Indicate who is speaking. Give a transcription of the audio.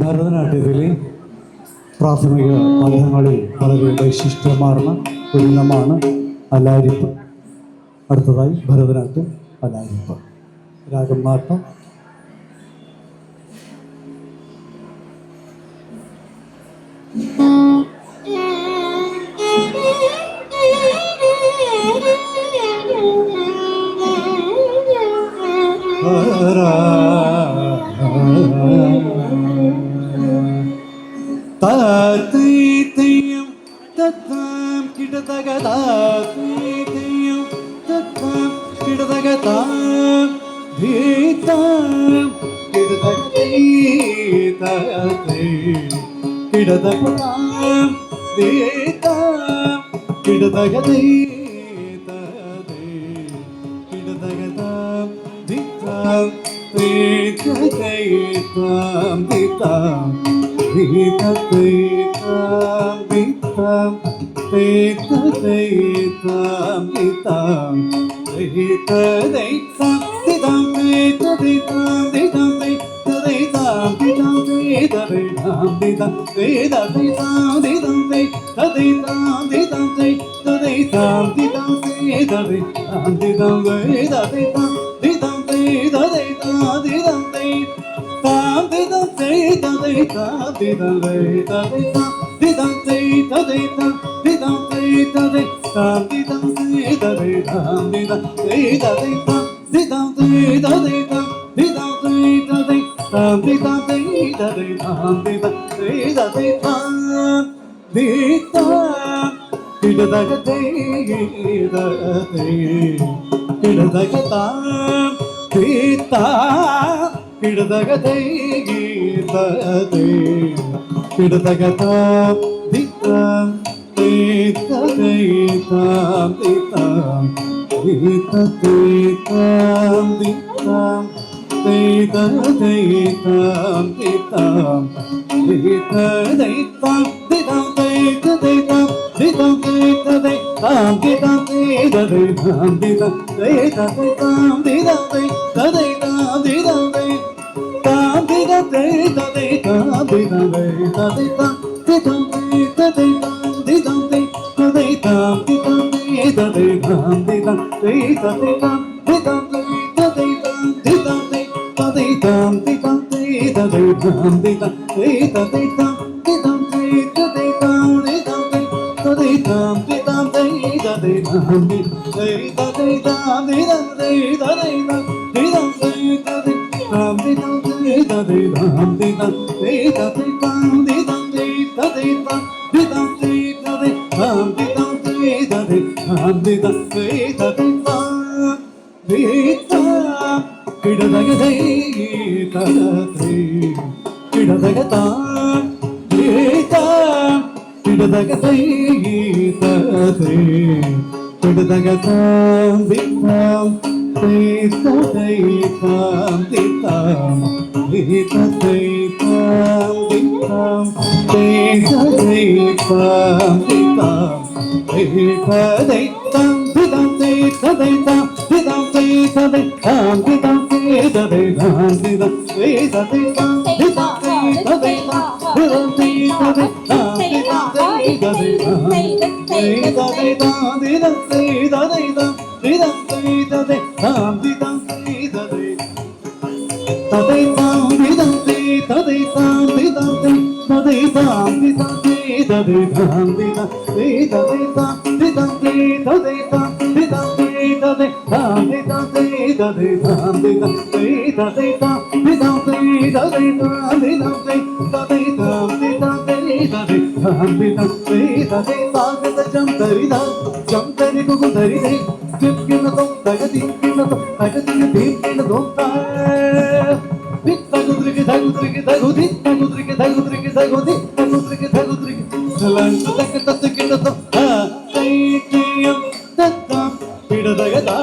Speaker 1: ഭരതനാട്യത്തിലെ പ്രാഥമിക പദങ്ങളിൽ വളരെ വൈശിഷ്ട്യമാർന്ന ഉന്നമാണ് അലാരിപ്പ്. അടുത്തതായി ഭരതനാട്യം അലാരിപ്പ്. രാഗം നാട്ടം. താത്തീയം തത്താം കിടതകതാത്തീയം തത്താം കിടതകതാം ധീതാം കിടതകതീതാതേ കിടതകതാം ധീതാം കിടതകതീതാതേ കിടതകതാം ധീതാം ധീതകൈതാം ധീതാം ധീതകൈതാം ധീതാം ധീതകൈതാം ധീതാം ധീതകൈതാം ധീതാം ധീതകൈതാം ധീതാം ധീതകൈതാം ധീതാം ധീതകൈതാം ധീതാം ധീതകൈതാം ധീതാം ധീതകൈതാം ധീതാം ധീതകൈതാം ധീതാം ധീതകൈതാം ധീതാം ധീതകൈതാം ധീതാം ധീതകൈതാം ധീതാം താം ദിദം തേതാ തേതാ ദിദം തേതാ ദിദം തേതാ തേതാ ദിദം തേതാ താം ദിദം തേതാ തേതാ ദിദം തേതാ തേതാ ദിദം തേതാ തേതാ ദിദം തേതാ താം ദിദം തേതാ തേതാ ദിദം തേതാ തേതാ ദിതാ കിടതക തേതാ തേ കിടതക താം ദിതാ കിടതകതേ ഗീതതേ കിടതകതാം ദിതാം തേതകൈതാം ദിതാം ദിതതേതാം ദിതാം തേതകൈതാം ദിതാം ദിതതേതാം ദിതാം തേതതേതാം ദിതാം തേതതേതാം ദിതാം തേതതേതാം ദിതാം തേതതേതാം ദിതാം തേതതേതാം ദിതാം താം ദിദം തേതാ തേതാ ദിദം തേതാ തേതാ ദിദം തേതാ ദിദം തേതാ ദിദം തേതാ ദിദം തേതാ ദിദം തേതാ ദിദം തേതാ ദിദം തേതാ ദിദം തേതാ ദിദം തേതാ ദിദം തേതാ ദിദം തേതാ ദിദം തേതാ ദിദം തേതാ ദിദം തേതാ ദിദം തേതാ താം ദിദം തേതാ ദിദം ദിദം തേതാ ദിദം ദിദം തേതാ ദിദം ദിദം തേതാ ദിദം ദിദം തേതാ ദിദം ദിദം തേതാ ദിദം ദിതാ കിടതകതേ ഗീതതേ കിടതകതാം ദിതാം കിടതകതേ ഗീതതേ കിടതകതാം ദിതാം തേതകൈതാം ദിതാം ദിതകൈതാം ദിതാം തേതകൈതാം ദിതാം തേതകൈതാം ദിതാം തേതകൈതാം ദിതാം തേതകൈതാം ദിതാം തേതകൈതാം ദിതാം തേതകൈതാം ദിതാം തേതകൈതാം ദിതാം തേതകൈതാം ദിതാം തേതകൈതാം തേതകൈതാം ദിതാം തേതകൈതാം ദിദം തേതാ താം ദിദം തേതാ തദേതാം ദിദം തേതാ ദിദം തേതാം ദിദം തേതാ ദിദം ദിദം തേതാ ദിദം തേതാ ദിദം തേതാ താം ദിദം തേതാ ദിദം ദിദം തേതാ ദിദം തേതാ ദിദം തേതാ ദിദം തേതാ ദിദം ദിദം തേതാ താഗത ജം തരിദ ജം തരി ഗുഗു തരിദേ കിന്നതോ തഗതിന്നതോ തഗതിയ ദീപിന്നതോ താ വിത്തഗുദ്രികി തഗുദ്രികി തഗുദി തഗുദ്രികി തഗുദ്രികി തഗുദി തഗുദ്രികി തഗുദ്രികി ചലന്ത തക തക കിന്നതോ ആ തൈകിയം തത്താം പിടതഗതാ